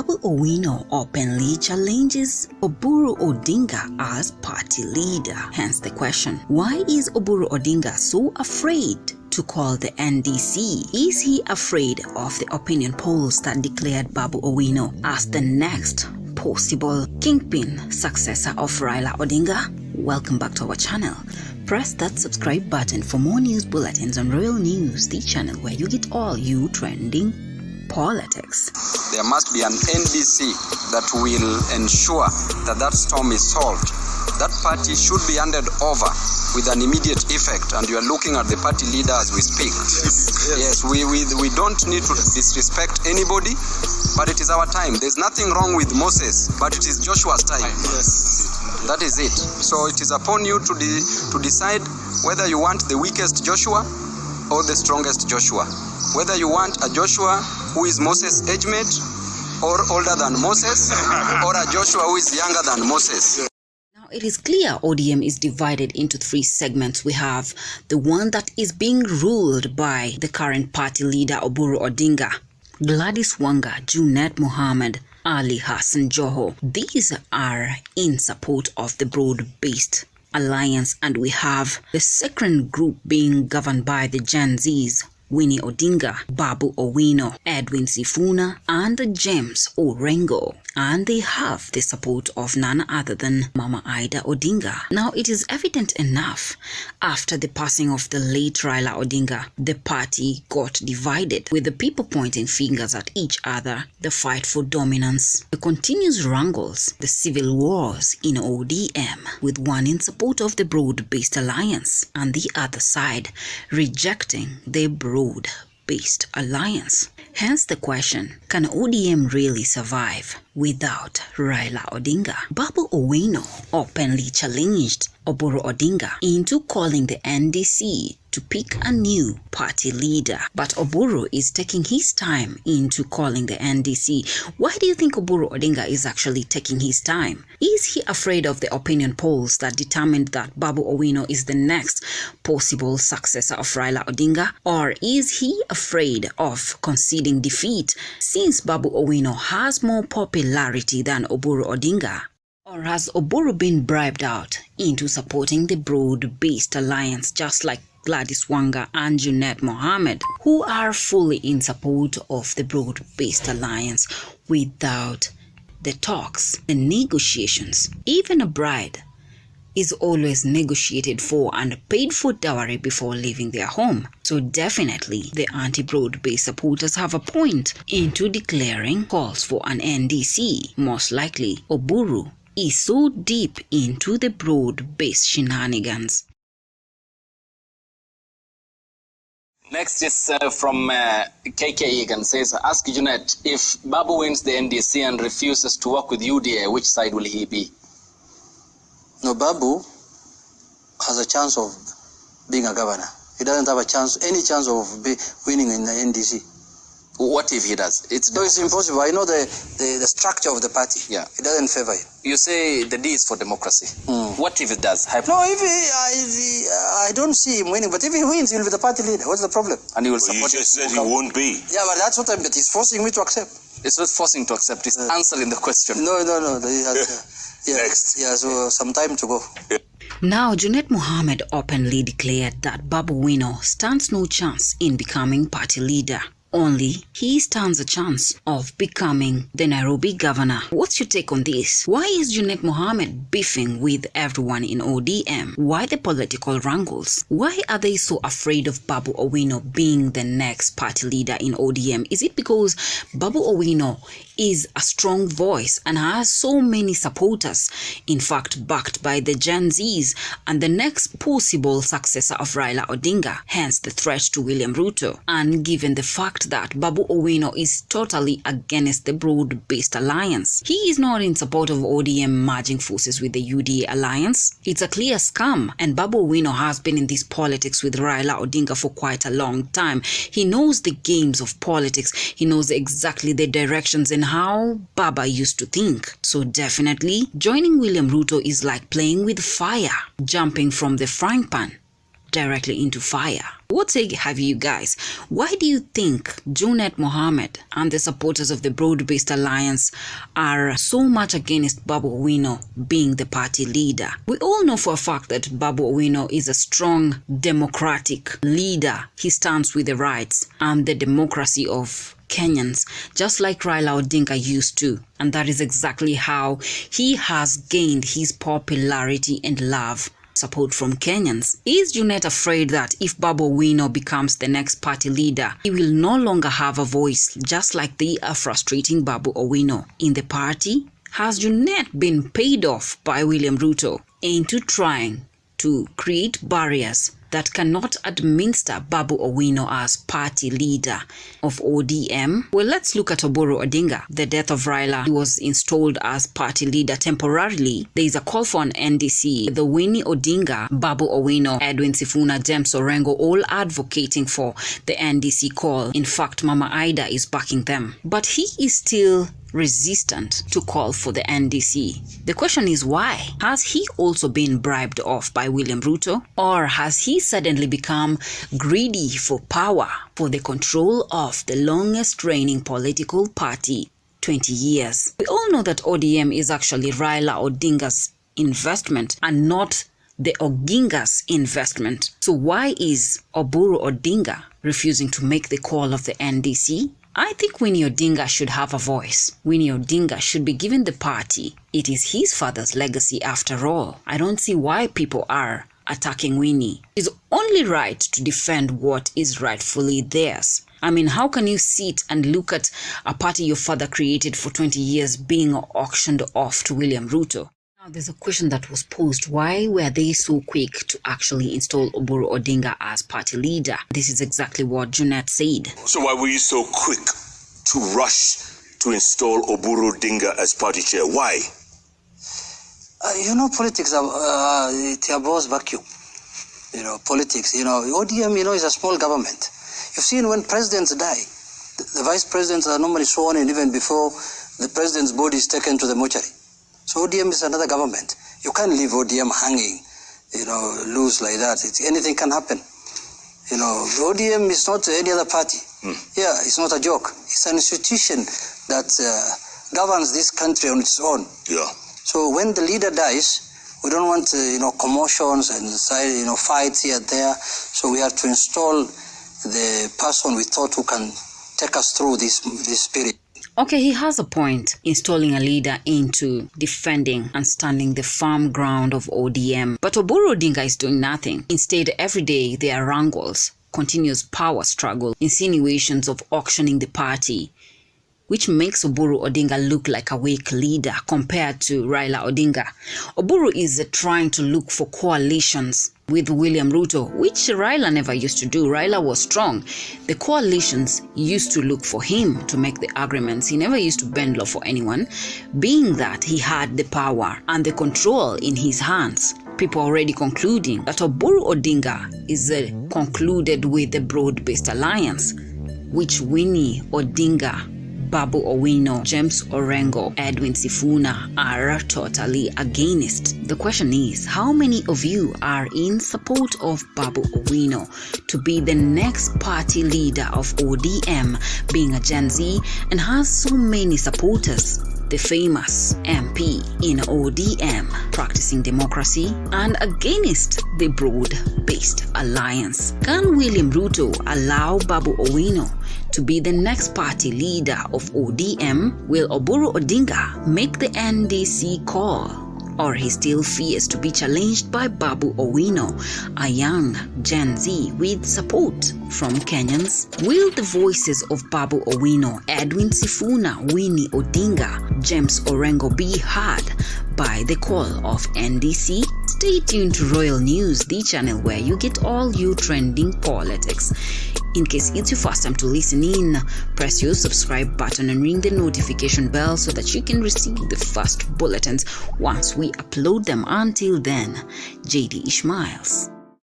Babu Owino openly challenges Oburu Odinga as party leader. Hence the question, why is Oburu Odinga so afraid to call the NDC? Is he afraid of the opinion polls that declared Babu Owino as the next possible kingpin successor of Raila Odinga? Welcome back to our channel. Press that subscribe button for more news bulletins on Royal News, the channel where you get all you trending politics. There must be an NDC that will ensure that that storm is solved. That party should be handed over with an immediate effect, and you are looking at the party leader as we speak. Yes, we don't need to disrespect anybody, but it is our time. There's nothing wrong with Moses, but it is Joshua's time. That is it. So it is upon you to decide whether you want the weakest Joshua or the strongest Joshua. Whether you want a Joshua who is Moses' age mate or older than Moses, or a Joshua who is younger than Moses. Now it is clear ODM is divided into three segments. We have the one that is being ruled by the current party leader Oburu Odinga, Gladys Wanga, Junet Mohammad, Ali Hassan Joho. These are in support of the broad-based alliance, and we have the second group being governed by the Gen Zs, Winnie Odinga, Babu Owino, Edwin Sifuna, and James Orengo. And they have the support of none other than Mama Ida Odinga. Now it is evident enough, after the passing of the late Raila Odinga, the party got divided, with the people pointing fingers at each other, the fight for dominance, the continuous wrangles, the civil wars in ODM, with one in support of the broad-based alliance and the other side rejecting the broad-based alliance. Hence the question, can ODM really survive without Raila Odinga? Babu Owino openly challenged Oburu Odinga into calling the NDC to pick a new party leader. But Oburu is taking his time into calling the NDC. Why do you think Oburu Odinga is actually taking his time? Is he afraid of the opinion polls that determined that Babu Owino is the next possible successor of Raila Odinga? Or is he afraid of conceding defeat since Babu Owino has more popularity than Oburu Odinga? Or has Oburu been bribed out into supporting the broad-based alliance, just like Gladys Wanga and Junet Mohammad, who are fully in support of the broad-based alliance without the talks, the negotiations? Even a bride is always negotiated for and paid for dowry before leaving their home. So definitely the anti-broad-based supporters have a point into declaring calls for an NDC. Most likely, Oburu is so deep into the broad-based shenanigans. Next is from KK Egan, says, ask Junet, if Babu wins the NDC and refuses to work with UDA, which side will he be? No, Babu has a chance of being a governor. He doesn't have any chance of winning in the NDC. What if he does? It's impossible. I know the structure of the party. Yeah. It doesn't favor him. You say the D is for democracy. What if it does? No, I don't see him winning, but if he wins, he'll be the party leader. What's the problem? And he will support you just said he won't be. Yeah, but that's what but he's forcing me to accept. It's not forcing to accept, it's answering the question. No. He has, Next. Yeah, so some time to go. Now, Junet Mohammad openly declared that Babu Owino stands no chance in becoming party leader. Only he stands a chance of becoming the Nairobi governor. What's your take on this? Why is Junet Mohammad beefing with everyone in ODM? Why the political wrangles? Why are they so afraid of Babu Owino being the next party leader in ODM? Is it because Babu Owino is a strong voice and has so many supporters, in fact backed by the Gen Zs and the next possible successor of Raila Odinga, hence the threat to William Ruto? And given the fact that Babu Owino is totally against the broad-based alliance, he is not in support of ODM merging forces with the UDA alliance. It's a clear scam, and Babu Owino has been in this politics with Raila Odinga for quite a long time. He knows the games of politics. He knows exactly the directions and how Baba used to think. So definitely, joining William Ruto is like playing with fire, jumping from the frying pan directly into fire. What say have you guys? Why do you think Junet, Mohammad and the supporters of the broad-based alliance are so much against Babu Owino being the party leader? We all know for a fact that Babu Owino is a strong democratic leader. He stands with the rights and the democracy of Kenyans, just like Raila Odinga used to. And that is exactly how he has gained his popularity and love. Support from Kenyans. Is Junet afraid that if Babu Owino becomes the next party leader, he will no longer have a voice, just like they are frustrating Babu Owino in the party? Has Junet been paid off by William Ruto into trying to create barriers that cannot administer Babu Owino as party leader of ODM? Well, let's look at Oburu'S Odinga. The death of Raila, he was installed as party leader temporarily. There is a call for an NDC. The Winnie Odinga, Babu Owino, Edwin Sifuna, James Orengo, all advocating for the NDC call. In fact, Mama Ida is backing them. But he is still resistant to call for the NDC. The question is why? Has he also been bribed off by William Ruto? Or has he suddenly become greedy for power, for the control of the longest reigning political party, 20 years? We all know that ODM is actually Raila Odinga's investment and not the Odinga's investment. So why is Oburu'S Odinga refusing to make the call of the NDC? I think Winnie Odinga should have a voice. Winnie Odinga should be given the party. It is his father's legacy after all. I don't see why people are attacking Winnie. It's only right to defend what is rightfully theirs. I mean, how can you sit and look at a party your father created for 20 years being auctioned off to William Ruto? Now, there's a question that was posed. Why were they so quick to actually install Oburu'S Odinga as party leader? This is exactly what Junet said. So why were you so quick to rush to install Oburu'S Odinga as party chair? Why? Politics are a boss vacuum. Politics, ODM, is a small government. You've seen when presidents die, the vice presidents are normally sworn in even before the president's body is taken to the mortuary. So ODM is another government. You can't leave ODM hanging, loose like that. Anything can happen. ODM is not any other party. Yeah, it's not a joke. It's an institution that governs this country on its own. Yeah. So when the leader dies, we don't want, commotions and fights here and there. So we have to install the person we thought who can take us through this period. Okay, he has a point, installing a leader into defending and standing the firm ground of ODM. But Oburu'S Odinga is doing nothing. Instead, every day there are wrangles, continuous power struggle, insinuations of auctioning the party, which makes Oburu'S Odinga look like a weak leader compared to Raila Odinga. Oburu is trying to look for coalitions with William Ruto, which Raila never used to do. Raila was strong. The coalitions used to look for him to make the agreements. He never used to bend low for anyone, being that he had the power and the control in his hands. People are already concluding that Oburu'S Odinga is concluded with the broad-based alliance, which Winnie Odinga, Babu Owino, James Orengo, Edwin Sifuna are totally against. The question is, how many of you are in support of Babu Owino to be the next party leader of ODM, being a Gen Z and has so many supporters? The famous MP in ODM, practicing democracy and against the broad-based alliance. Can William Ruto allow Babu Owino to be the next party leader of ODM? Will Oburu'S Odinga make the NDC call? Or he still fears to be challenged by Babu Owino, a young Gen Z with support from Kenyans? Will the voices of Babu Owino, Edwin Sifuna, Winnie Odinga, James Orengo be heard by the call of NDC? Stay tuned to Royal News, the channel where you get all your trending politics. In case it's your first time to listen in, press your subscribe button and ring the notification bell so that you can receive the first bulletins once we upload them. Until then, JD Ishmaels.